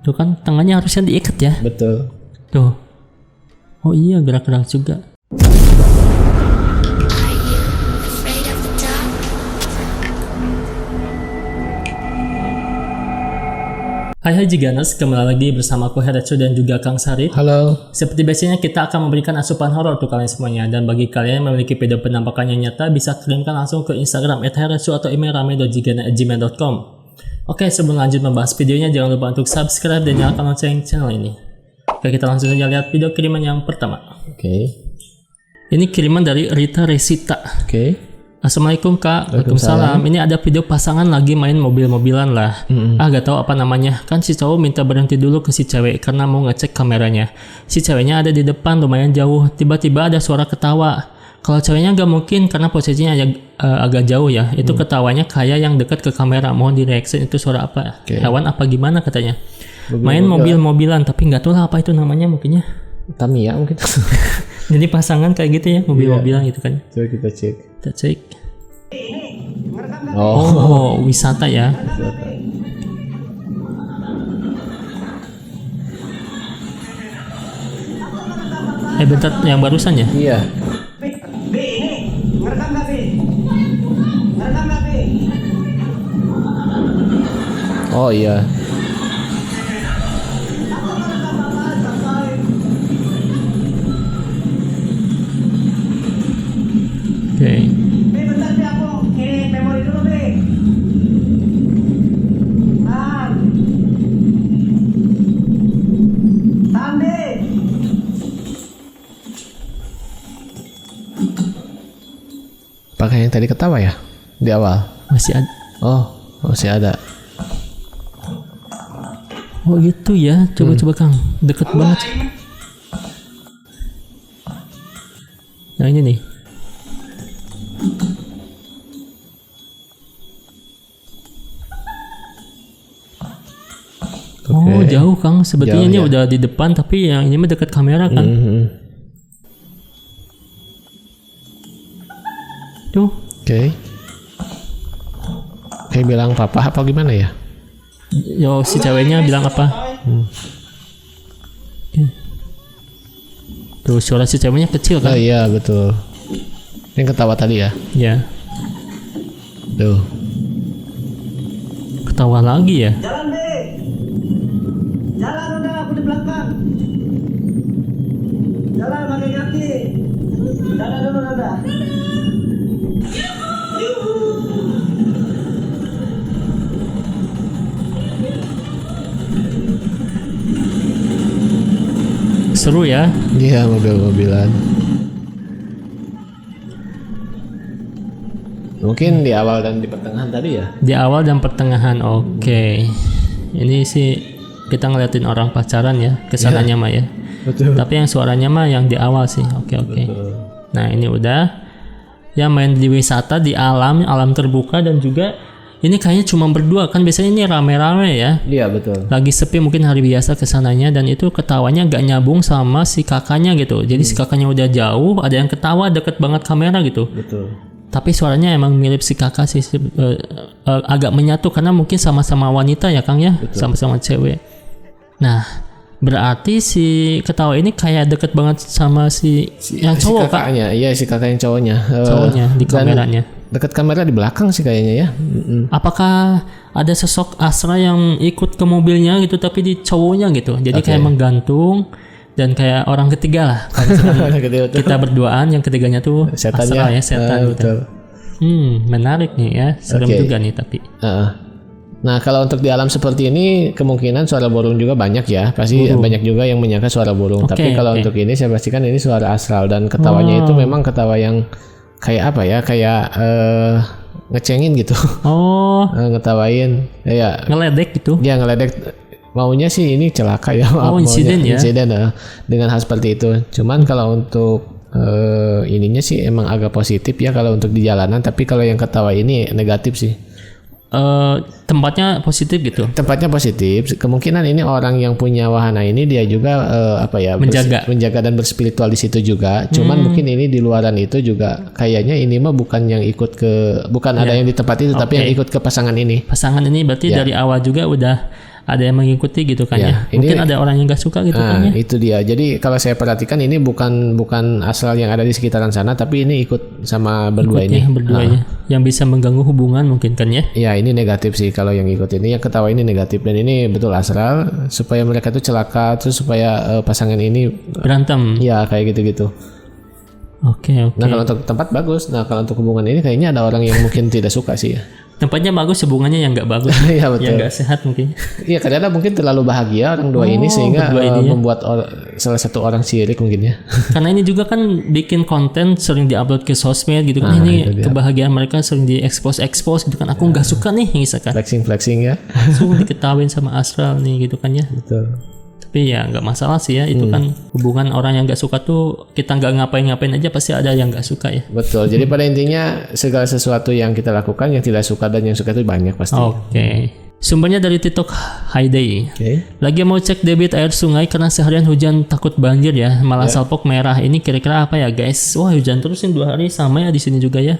Tuh kan tangannya harusnya diikat ya. Betul. Tuh. Oh iya, gerak-gerak juga. Hai Jiganers, kembali lagi bersama aku Heretsu dan juga Kang Sarip. Halo. Seperti biasanya kita akan memberikan asupan horor untuk kalian semuanya. Dan bagi kalian yang memiliki video penampakan yang nyata, bisa kirimkan langsung ke Instagram @heretsu atau email rame.jigana@gmail.com. Oke, sebelum lanjut membahas videonya, jangan lupa untuk subscribe dan nyalakan lonceng channel ini. Oke, kita langsung saja lihat video kiriman yang pertama. Oke. Ini kiriman dari Rita Resita. Oke. Assalamualaikum Kak. Waalaikumsalam. Ini ada video pasangan lagi main mobil-mobilan lah. Gak tahu apa namanya. Kan si cowok minta berhenti dulu ke si cewek karena mau ngecek kameranya. Si ceweknya ada di depan lumayan jauh. Tiba-tiba ada suara ketawa. Kalau ceweknya gak mungkin karena posisinya agak jauh ya. Itu ketawanya kayak yang dekat ke kamera. Mohon direaksi itu suara apa? Hewan apa gimana katanya. Main mobil-mobilan tapi gak tahu lah apa itu namanya mungkinnya. Tamiya mungkin. Jadi pasangan kayak gitu ya, mobil-mobilan gitu kan. Coba kita cek. Kita cek. Oh, wisata ya. Bentar, yang barusan ya? Iya. Oh iya. Oke. Bentar deh aku kirim memori dulu deh. Tahan deh. Pakai yang tadi ketawa ya? Di awal? Masih ada. Oh, masih ada. Oh gitu ya. Coba Kang. Deket banget. Nah ini nih. Oh jauh Kang, sebetulnya ini udah di depan tapi yang ini mah dekat kamera kan. Tuh. Oke. Kayak bilang papa apa gimana ya? Yo si ceweknya bilang apa? Tuh suara si ceweknya kecil kan? Oh iya betul. Yang ketawa tadi ya? Ya. Tuh. Ketawa lagi ya? Jalan deh. Jalan udah, aku di belakang. Jalan pakai kaki. Jalan dulu udah. Seru ya? Iya, mobil-mobilan. Mungkin di awal dan di pertengahan tadi ya? Di awal dan pertengahan, oke. Ini sih kita ngeliatin orang pacaran ya, kesananya mah ya. Betul. Tapi yang suaranya mah yang di awal sih, oke. Nah ini udah. Ya main di wisata, di alam terbuka dan juga ini kayaknya cuma berdua kan, biasanya ini rame-rame ya. Iya betul. Lagi sepi mungkin hari biasa kesananya dan itu ketawanya gak nyambung sama si kakaknya gitu. Jadi si kakaknya udah jauh, ada yang ketawa deket banget kamera gitu. Betul. Tapi suaranya emang mirip si kakak sih, agak menyatu karena mungkin sama-sama wanita ya Kang ya, sama-sama cewek. Nah berarti si ketawa ini kayak deket banget sama si yang cowok si kakaknya, Kak? Iya si kakak yang cowoknya. Cowoknya di kameranya. Dekat kamera di belakang sih kayaknya ya. Apakah ada sosok Asra yang ikut ke mobilnya gitu tapi di cowoknya gitu, jadi kayak menggantung dan kayak orang ketiga lah. Kalau kita berduaan, yang ketiganya tuh setannya. Asra ya, setan gitu. Menarik nih ya, serem juga nih tapi. Nah kalau untuk di alam seperti ini kemungkinan suara burung juga banyak ya, pasti banyak juga yang menyangka suara burung. Tapi kalau untuk ini saya pastikan ini suara astral dan ketawanya itu memang ketawa yang kayak apa ya, kayak ngecengin gitu. Ngetawain ya, ngeledek gitu ya, ngeledek. Maunya sih ini celaka ya, insiden ya, dengan hal seperti itu. Cuman kalau untuk ininya sih emang agak positif ya kalau untuk di jalanan, tapi kalau yang ketawa ini negatif sih. Tempatnya positif gitu. Tempatnya positif. Kemungkinan ini orang yang punya wahana ini dia juga menjaga dan berspiritual di situ juga. Cuman mungkin ini di luaran itu juga kayaknya ini mah bukan yang ikut ke, bukan ada yang di tempat itu, tapi yang ikut ke pasangan ini. Pasangan ini berarti dari awal juga udah ada yang mengikuti gitu kan ya. Mungkin ada orang yang nggak suka gitu kan ya. Itu dia. Jadi kalau saya perhatikan ini bukan asal yang ada di sekitaran sana, tapi ini ikut sama berdua ini. Berduanya. Yang bisa mengganggu hubungan mungkin kan ya. Ya ini negatif sih kalau yang ikut ini, yang ketawa ini negatif, dan ini betul asral supaya mereka tuh celaka, terus supaya pasangan ini berantem. Ya kayak gitu-gitu. Oke. Nah kalau untuk tempat bagus. Nah kalau untuk hubungan ini kayaknya ada orang yang mungkin tidak suka sih ya. Tempatnya bagus, hubungannya yang nggak bagus. Iya betul. Yang nggak sehat mungkin. Iya kadang-kadang mungkin terlalu bahagia orang dua ini sehingga membuat salah satu orang sirik mungkin ya. Karena ini juga kan bikin konten sering diupload ke sosmed gitu kan. Ini kebahagiaan mereka sering diekspos gitu kan. Aku nggak suka nih misalkan. Flexing ya. Langsung diketawain sama Astral nih gitu kan ya. Betul. Tapi ya nggak masalah sih ya, itu kan hubungan orang yang nggak suka tuh, kita nggak ngapain-ngapain aja pasti ada yang nggak suka ya. Betul. Jadi pada intinya segala sesuatu yang kita lakukan, yang tidak suka dan yang suka itu banyak pasti. Oke. Sumbernya dari TikTok Hayday. Lagi mau cek debit air sungai karena seharian hujan takut banjir ya, malah salpok merah. Ini kira-kira apa ya guys? Wah hujan terus ini 2 hari, sama ya di sini juga ya.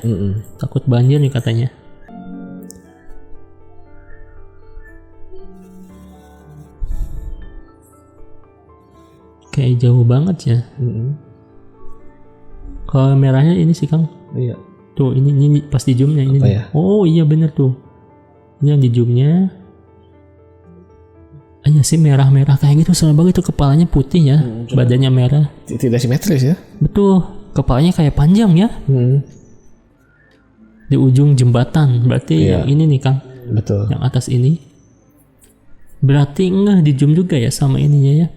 Takut banjir nih katanya. Kayak jauh banget ya. Kalau merahnya ini sih Kang. Iya. Tuh ini pas di zoomnya ini. Ya? Oh iya bener tuh. Ini yang di zoomnya. Iya sih merah-merah kayak gitu. Serem banget tuh, kepalanya putih ya. Badannya merah. Tidak simetris ya. Betul. Kepalanya kayak panjang ya. Di ujung jembatan. Berarti yang ini nih Kang. Betul. Yang atas ini. Berarti enggak di zoom juga ya sama ininya ya.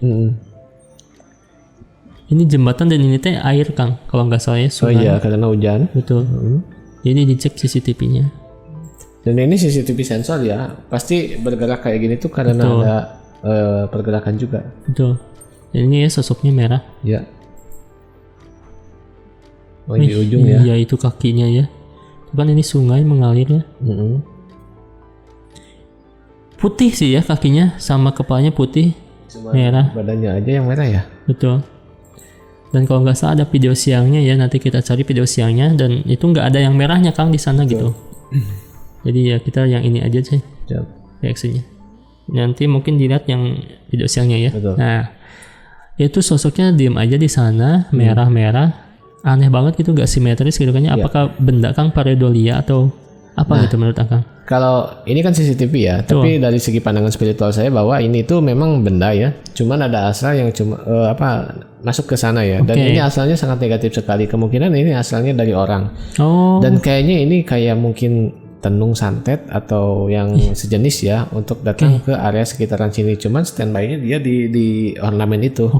Ini jembatan dan ini teh air Kang, kalau nggak salah ya. Sungai. Oh iya, karena hujan. Betul. Jadi dicek CCTV-nya. Dan ini CCTV sensor ya, pasti bergerak kayak gini tuh karena ada pergerakan juga. Betul. Dan ini ya sosoknya merah. Ya. Oh di ujung ya. Iya itu kakinya ya. Kan ini sungai mengalir ya. Putih sih ya kakinya, sama kepalanya putih. Cuma merah. Badannya aja yang merah ya. Betul. Dan kalau nggak salah ada video siangnya ya, nanti kita cari video siangnya, dan itu nggak ada yang merahnya Kang di sana gitu. Jadi ya kita yang ini aja sih reaksinya. Nanti mungkin dilihat yang video siangnya ya. Betul. Nah itu sosoknya diem aja di sana, merah-merah, aneh banget gitu, nggak simetris gitu kan ya. Apakah benda Kang pareidolia atau apa gitu menurut Kang? Kalau ini kan CCTV ya, tapi dari segi pandangan spiritual saya bahwa ini tuh memang benda ya, cuman ada asal yang cuma masuk ke sana ya, dan ini asalnya sangat negatif sekali. Kemungkinan ini asalnya dari orang. Dan kayaknya ini kayak mungkin tenung santet atau yang sejenis ya untuk datang ke area sekitaran sini. Cuman standby-nya dia di ornamen itu.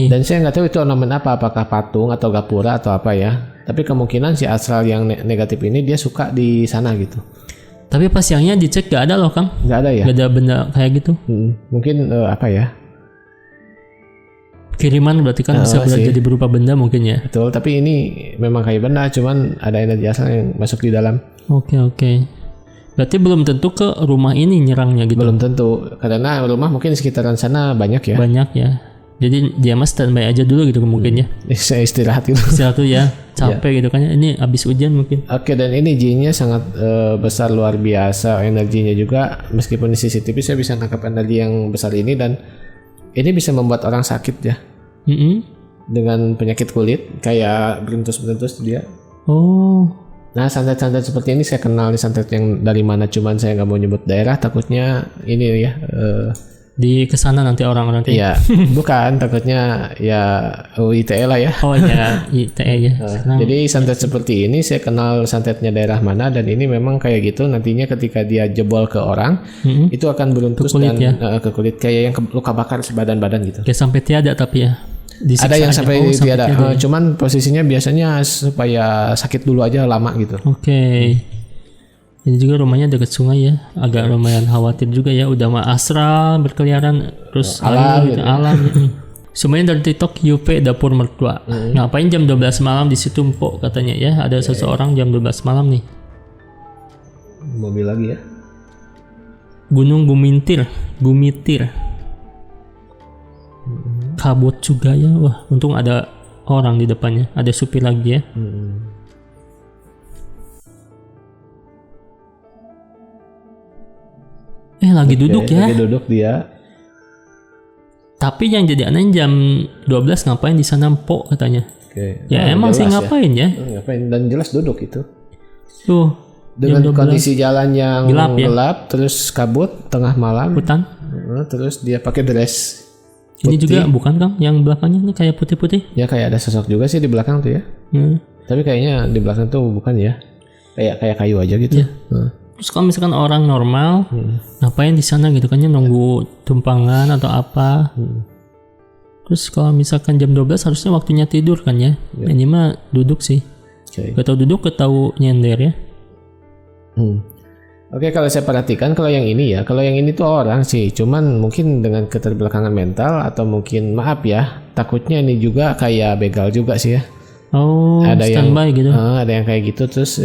Dan saya nggak tahu itu ornamen apa, apakah patung atau gapura atau apa ya. Tapi kemungkinan si astral yang negatif ini dia suka di sana gitu. Tapi pas siangnya dicek gak ada loh Kang. Gak ada ya? Gak ada benda kayak gitu. Mungkin apa ya? Kiriman berarti kan bisa jadi berupa benda mungkin ya. Betul, tapi ini memang kayak benda, cuman ada energi asal yang masuk di dalam. Oke. Berarti belum tentu ke rumah ini nyerangnya gitu. Belum tentu, karena rumah mungkin di sekitaran sana banyak ya. Banyak ya. Jadi dia mas standby aja dulu gitu mungkin ya. Saya istirahat gitu. Istirahat tuh ya, capek gitu kan. Ini habis hujan mungkin. Oke, dan ini jinnya sangat besar, luar biasa energinya juga. Meskipun di CCTV saya bisa nangkap energi yang besar ini, dan ini bisa membuat orang sakit ya. Dengan penyakit kulit, kayak berintus-berintus dia. Nah santet-santet seperti ini saya kenal nih, santet yang dari mana, cuman saya nggak mau nyebut daerah, takutnya ini ya. Di kesana nanti orang-orang iya bukan, takutnya ya ITE lah ya. Oh ya ITE ya. Jadi santet seperti ini saya kenal santetnya daerah mana, dan ini memang kayak gitu nantinya ketika dia jebol ke orang itu akan beruntus dan ke kulit, kayak yang luka bakar sebadan-badan gitu. Kayak sampai tiada tapi ya. Ada yang sampai tiada. Cuman posisinya biasanya supaya sakit dulu aja lama gitu. Ini juga rumahnya dekat sungai ya, agak lumayan khawatir juga ya. Udah mah astral berkeliaran terus alam gitu. Semuanya dari TikTok UP dapur mertua. Ngapain jam 12 malam di situ Mpok katanya ya. Ada seseorang jam 12 malam nih. Mobil lagi ya. Gunung Gumitir. Kabut juga ya. Wah, untung ada orang di depannya. Ada supir lagi ya. lagi duduk ya. Lagi duduk dia. Tapi yang jadi aneh jam 12 ngapain di sana Po katanya. Oke. Ya emang sih ngapain ya? Ngapain, dan jelas duduk itu. Tuh. Dengan kondisi jalan yang gelap, terus kabut tengah malam. Hutan. Terus dia pakai dress putih. Ini juga bukan Kang yang belakangnya ini kayak putih-putih. Ya kayak ada sosok juga sih di belakang tuh ya. Tapi kayaknya di belakang tuh bukan ya. Kayak kayu aja gitu. Ya. Terus kalau misalkan orang normal ngapain di sana gitu kan ya, nunggu tumpangan atau apa. Terus kalau misalkan jam 12 harusnya waktunya tidur kan ya. Ini mah duduk sih. Gak tau duduk, gak tau nyender ya. Oke, kalau saya perhatikan kalau yang ini tuh orang sih, cuman mungkin dengan keterbelakangan mental atau mungkin maaf ya, takutnya ini juga kayak begal juga sih ya. Oh, ada standby yang, gitu. Ada yang kayak gitu, terus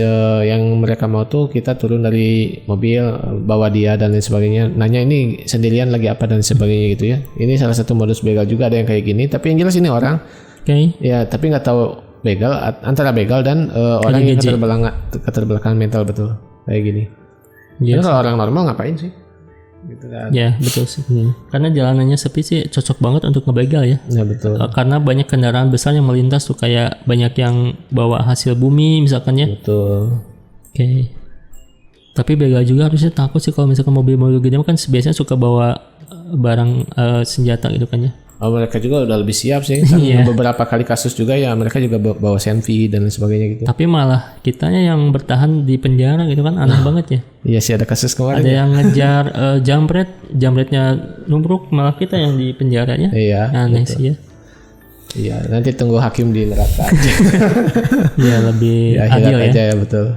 yang mereka mau tuh kita turun dari mobil, bawa dia dan lain sebagainya. Nanya ini sendirian lagi apa dan sebagainya gitu ya. Ini salah satu modus begal juga, ada yang kayak gini. Tapi yang jelas ini orang. Ya, tapi nggak tahu begal antara begal dan orang yang keterbelakangan mental betul kayak gini. Karena kalau orang normal ngapain sih? Gitu kan. Ya betul sih. Karena jalanannya sepi sih cocok banget untuk ngebegal ya. Ya betul. Karena banyak kendaraan besar yang melintas tuh, kayak banyak yang bawa hasil bumi misalkan ya. Betul. Oke. Tapi begal juga harusnya takut sih kalau misalkan mobil-mobil gede kan biasanya suka bawa barang senjata gitu kan ya. Oh, mereka juga udah lebih siap sih. Beberapa kali kasus juga ya mereka juga bawa senpi dan sebagainya gitu. Tapi malah kitanya yang bertahan di penjara gitu kan, aneh banget ya. Iya sih, ada kasus kemarin. Ada yang ngejar jamretnya numbruk, malah kita yang di penjaranya. Iya. Aneh betul. Sih ya. Iya, nanti tunggu hakim di neraka aja. Iya, lebih adil ya. Aja ya betul.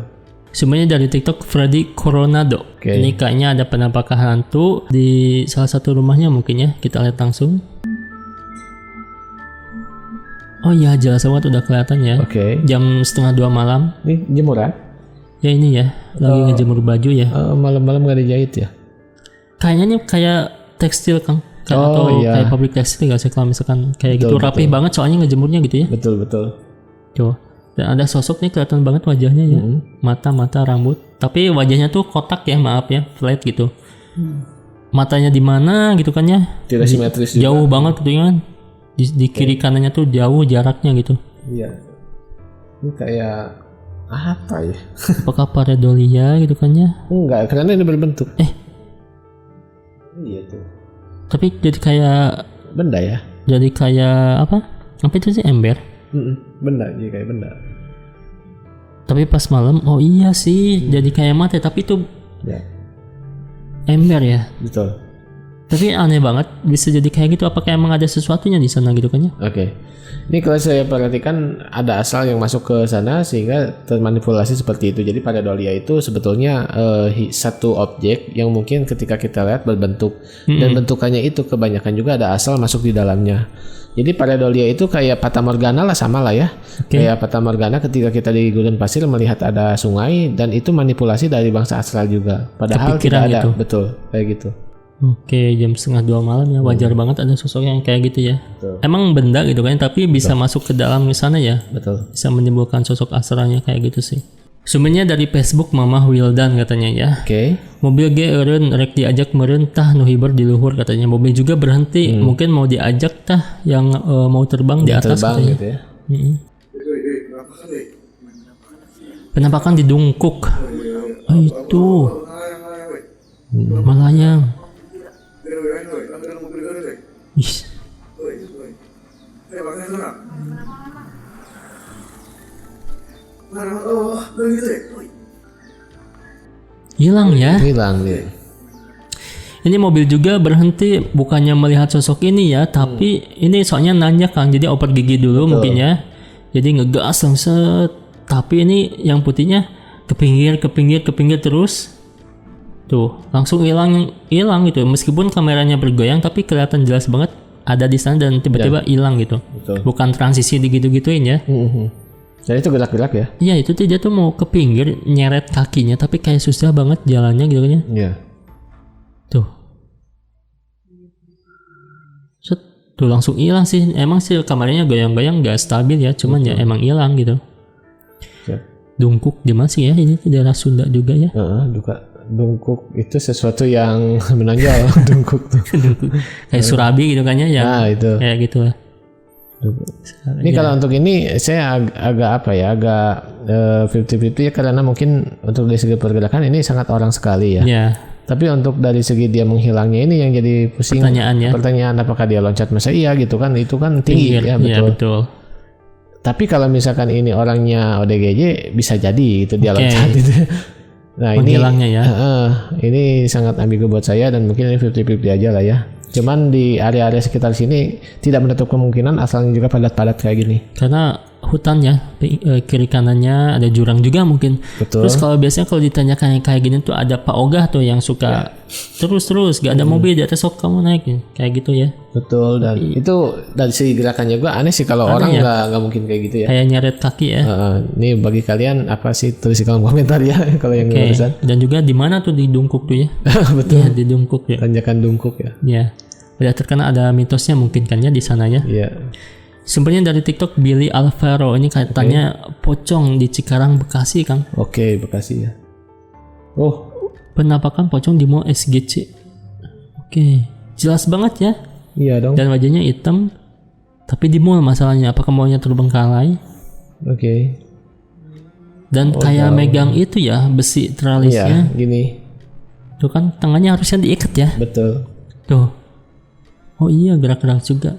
Semuanya dari TikTok Freddy Coronado. Ini kayaknya ada penampakan hantu di salah satu rumahnya mungkin ya. Kita lihat langsung. Oh iya, jelas banget udah kelihatan ya. Jam 1:30 malam. Ini jemuran? Ya ini ya, lagi ngejemur baju ya. Malam-malam gak dijahit ya? Kayaknya nih kayak tekstil Kang. Atau kayak pabrik tekstil gak sih kalau misalkan kayak betul, gitu. Rapih banget soalnya ngejemurnya gitu ya. Betul. Tuh. Dan ada sosok nih kelihatan banget wajahnya ya. Mata, rambut. Tapi wajahnya tuh kotak ya, maaf ya, flat gitu. Matanya di mana gitu kan ya? Tidak simetris juga. Jauh banget gitu kan. Di kiri kanannya tuh jauh jaraknya gitu. Iya. Ini kayak apa ya? Apakah pareidolia gitu kan ya? Enggak, karena ini berbentuk. Iya tuh. Tapi jadi kayak benda ya? Jadi kayak apa? Apa itu sih, ember? Benda, jadi kayak benda. Tapi pas malam, oh iya sih, jadi kayak mata, tapi itu ember ya. Betul. Tapi aneh banget bisa jadi kayak gitu. Apakah emang ada sesuatunya di sana gitu kan ya? Oke. Ini kalau saya perhatikan ada asal yang masuk ke sana sehingga termanipulasi seperti itu. Jadi pareidolia itu sebetulnya satu objek yang mungkin ketika kita lihat berbentuk dan bentukannya itu kebanyakan juga ada asal masuk di dalamnya. Jadi pareidolia itu kayak fata morgana lah, sama lah ya. Kayak fata morgana ketika kita di gurun pasir melihat ada sungai, dan itu manipulasi dari bangsa astral juga. Padahal kepikiran tidak ada. Gitu. Betul, kayak gitu. Oke, jam 1:30 malam ya, wajar banget ada sosok yang kayak gitu ya. Betul. Emang benda gitu kan, tapi bisa masuk ke dalam di sana ya. Betul. Bisa menimbulkan sosok astralnya kayak gitu sih. Sumbernya dari Facebook Mamah Wildan katanya ya. Mobil ge eureun rek diajak meureun tah nu hiber di luhur katanya. Mobil juga berhenti, mungkin mau diajak tah yang mau terbang di atas terbang katanya. Gitu ya. Penampakan di Dungkuk. Oh itu. Malayang. Hilang ya. Hilang dia. Ini mobil juga berhenti, bukannya melihat sosok ini ya, tapi ini soalnya nanjak Kang, jadi oper gigi dulu. Betul. Mungkin ya. Jadi ngegas langsung. Tapi ini yang putihnya ke pinggir terus. Tuh, langsung hilang gitu. Meskipun kameranya bergoyang, tapi kelihatan jelas banget ada di sana dan tiba-tiba hilang gitu. Betul. Bukan transisi digitu-gituin ya. Jadi itu gerak-gerak ya? Iya, itu dia tuh mau ke pinggir nyeret kakinya, tapi kayak susah banget jalannya gitu kan ya. Iya. Tuh. Tuh langsung hilang sih. Emang sih kameranya goyang-goyang gak stabil ya, cuman ya emang hilang gitu. Dungkuk di mana sih ya? Ini daerah Sunda juga ya? Juga. dungkuk itu sesuatu yang menonjol. Dungkuk tuh. Kayak surabi gitu kan ya, yang Nah itu. kayak gitu lah. Ini kalau untuk ini saya agak 50-50 ya, karena mungkin untuk dari segi pergerakan ini sangat orang sekali ya. Ya, Tapi untuk dari segi dia menghilangnya ini yang jadi pusing. Pertanyaan apakah dia loncat masa iya gitu kan, itu kan tinggi ya, betul. Tapi kalau misalkan ini orangnya ODGJ bisa jadi itu dia loncat gitu. Nah menghilangnya ya. Ini sangat ambigu buat saya dan mungkin ini 50-50 aja lah ya. Cuman di area-area sekitar sini tidak menutup kemungkinan asalnya juga padat-padat kayak gini. Karena hutan ya, kiri kanannya ada jurang juga mungkin. Betul. Terus kalau biasanya kalau ditanyakan kayak gini tuh ada Pak Ogah tuh yang suka terus gak ada mobil di atas, sok kamu naik kayak gitu ya. Betul, dan itu dari segi gerakannya gue aneh sih kalau orang nggak mungkin kayak gitu ya. Kayak nyeret kaki ya. Nih bagi kalian apa sih, tulis di kolom komentar ya kalau yang barusan. Dan juga di mana tuh di Dungkuk tuh ya? Betul. Ya, di Dungkuk ya. Tanjakan Dungkuk ya. Ya. Udah terkenal, ada mitosnya mungkin kan ya di sana ya. Iya. Sumbernya dari TikTok Billy Alvaro, ini katanya pocong di Cikarang Bekasi Kang. Oke, Bekasi ya. Oh, Penampakan pocong di Mall SGC. Oke, jelas banget ya. iya dong. Dan wajahnya hitam, tapi di mall masalahnya. Apakah mallnya terbengkalai? Oke. Dan kayak megang itu ya, besi tralisnya. Iya, gini. Tuh kan tangannya harusnya diikat ya. Betul. Tuh. Oh iya, gerak-gerak juga.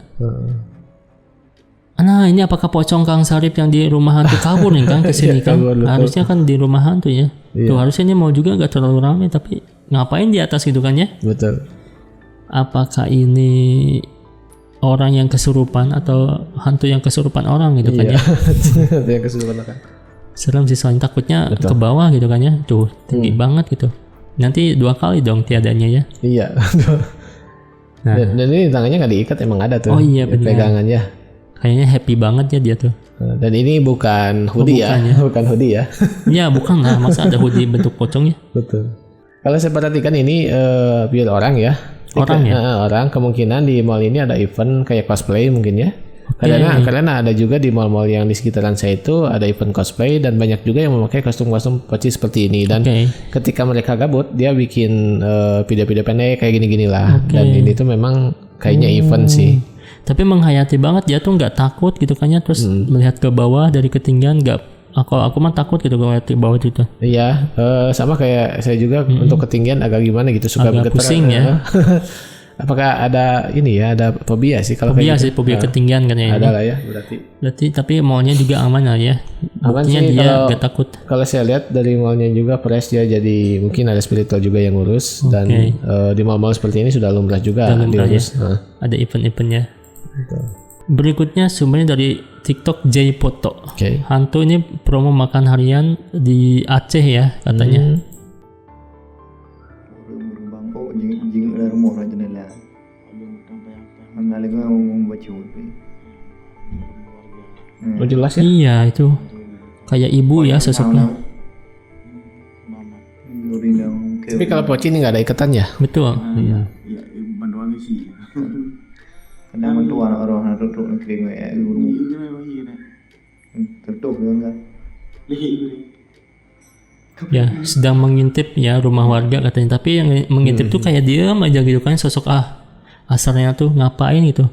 Nah, ini apakah pocong Kang Sarip yang di rumah hantu kabur nih Kang kesini kan? Harusnya kan di rumah hantu ya. Tuh harusnya ini mau juga gak terlalu ramai, tapi ngapain di atas gitu kan ya? Betul. Apakah ini orang yang kesurupan atau hantu yang kesurupan orang gitu kan ya? Itu yang kesurupan kan. Serem sih, soalnya takutnya ke bawah gitu kan ya. Tuh tinggi banget gitu. Nanti 2 kali dong tiadanya ya. Iya. Nah. Dan ini tangannya nggak diikat, emang ada tuh. Oh iya benar. Pegangannya. Kayaknya happy banget ya dia tuh. Dan ini bukan hoodie bukan hoodie ya. Ya bukan lah, masa ada hoodie bentuk pocong ya? Betul. Kalau saya perhatikan ini pure orang ya. Orang ya? Orang, kemungkinan di mall ini ada event kayak cosplay mungkin ya. Karena ada juga di mall-mall yang di sekitaran saya itu ada event cosplay, dan banyak juga yang memakai kostum-kostum poci seperti ini. Dan ketika mereka gabut, dia bikin video-video pendek kayak gini-gini lah. Dan ini tuh memang kayaknya event sih. Tapi menghayati banget, dia tuh nggak takut gitu kan ya. Terus melihat ke bawah dari ketinggian, nggak. Aku mah takut gitu kalau lihat ke bawah itu. Iya, sama kayak saya juga untuk ketinggian agak gimana gitu, suka agak pusing ya. Apakah ada ini ya, ada fobia sih kalau fobia kayak sih, fobia ketinggian kan ya. Ada lah ya berarti tapi mallnya juga aman lah ya. Aman sih dia nggak takut. Kalau saya lihat dari mallnya juga fresh ya, jadi mungkin ada spiritual juga yang ngurus. Dan di mall-mall seperti ini sudah lumrah juga diurus. Ya. Ada event-eventnya. Berikutnya sumbernya dari TikTok J Poto. Hantu ini promo makan harian di Aceh ya katanya. Oh jelas ya? Iya itu kayak ibu ya sosoknya. Tapi kalau poci ini nggak ada ikatan ya? Betul. Iya. Ya sedang mengintip ya rumah warga katanya. Tapi yang mengintip tuh kayak diam aja gitu kan, sosok asalnya tuh ngapain gitu.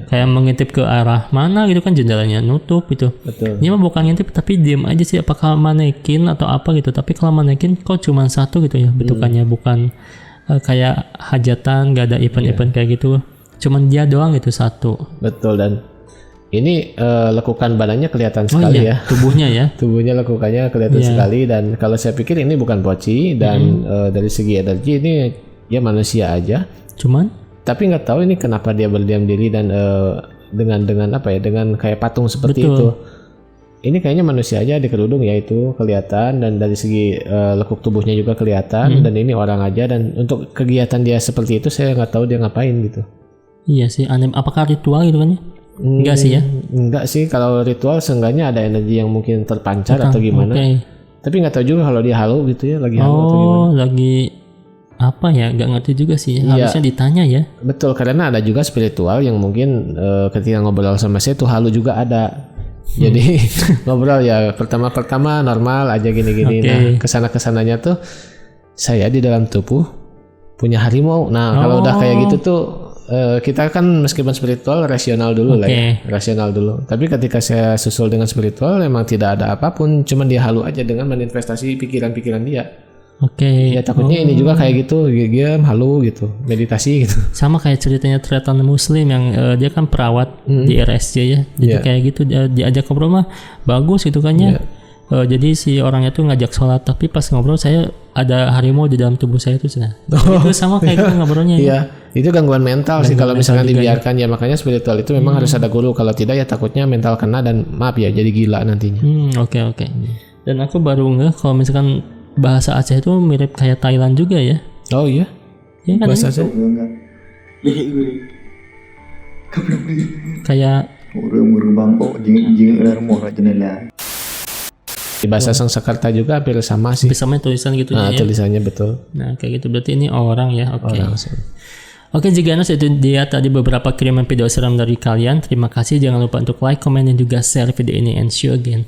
Kayak mengintip ke arah mana gitu kan, jendelanya nutup gitu. Betul. Ini mah bukan ngintip tapi diam aja sih, apakah manekin atau apa gitu. Tapi kalau manekin kok cuma satu gitu ya bentukannya, bukan kayak hajatan, gak ada event-event kayak gitu. Cuman dia doang itu satu. Betul. Dan ini lekukan badannya kelihatan sekali ya. Tubuhnya ya. Tubuhnya lekukannya kelihatan sekali. Dan kalau saya pikir ini bukan poci. Dan dari segi energi ini ya manusia aja. Tapi nggak tahu ini kenapa dia berdiam diri dan dengan apa ya, dengan kayak patung seperti itu. Ini kayaknya manusia aja di kerudung ya, itu kelihatan. Dan dari segi lekuk tubuhnya juga kelihatan. Dan ini orang aja. Dan untuk kegiatan dia seperti itu saya nggak tahu dia ngapain gitu. Iya sih, aneh. Apakah ritual gitu kan ya? Enggak sih ya? Enggak sih, kalau ritual seenggaknya ada energi yang mungkin terpancar atau gimana. Tapi nggak tahu juga kalau dia halu gitu ya, lagi halu atau gimana. Lagi apa ya, nggak ngerti juga sih. Harusnya ditanya ya. Betul, karena ada juga spiritual yang mungkin ketika ngobrol sama saya tuh halu juga ada. Jadi ngobrol ya pertama normal aja gini-gini. Nah kesana-kesananya tuh saya di dalam tubuh punya harimau. Nah, kalau udah kayak gitu tuh kita kan meskipun spiritual rasional dulu lah ya, rasional dulu. Tapi ketika saya susul dengan spiritual, memang tidak ada apapun, cuman dia halu aja dengan meninvestasi pikiran-pikiran dia. Ya takutnya ini juga kayak gitu, game halu gitu, meditasi gitu. Sama kayak ceritanya Tretan Muslim yang dia kan perawat di RSJ ya, jadi kayak gitu diajak ngobrol mah bagus gitu kan ya. Jadi si orangnya tuh ngajak sholat, tapi pas ngobrol saya ada harimau di dalam tubuh saya itu itu sama kayak gitu ngobrolnya. Iya, itu gangguan mental sih kalau misalkan dibiarkan ya. Makanya spiritual itu memang harus ada guru, kalau tidak ya takutnya mental kena dan maaf ya jadi gila nantinya. Oke. Dan aku baru ngeh kalau misalkan bahasa Aceh itu mirip kayak Thailand juga ya. Oh iya? Ya kan? Bahasa Aceh? Kayak di bahasa Sanskerta juga hampir sama sih. Sama tulisan gitu ya. Tulisannya betul. Nah, kayak gitu berarti ini orang ya. Orang. Oke, Jiganos, itu dia tadi beberapa kiriman video seram dari kalian. Terima kasih. Jangan lupa untuk like, comment, dan juga share video ini. And see you again.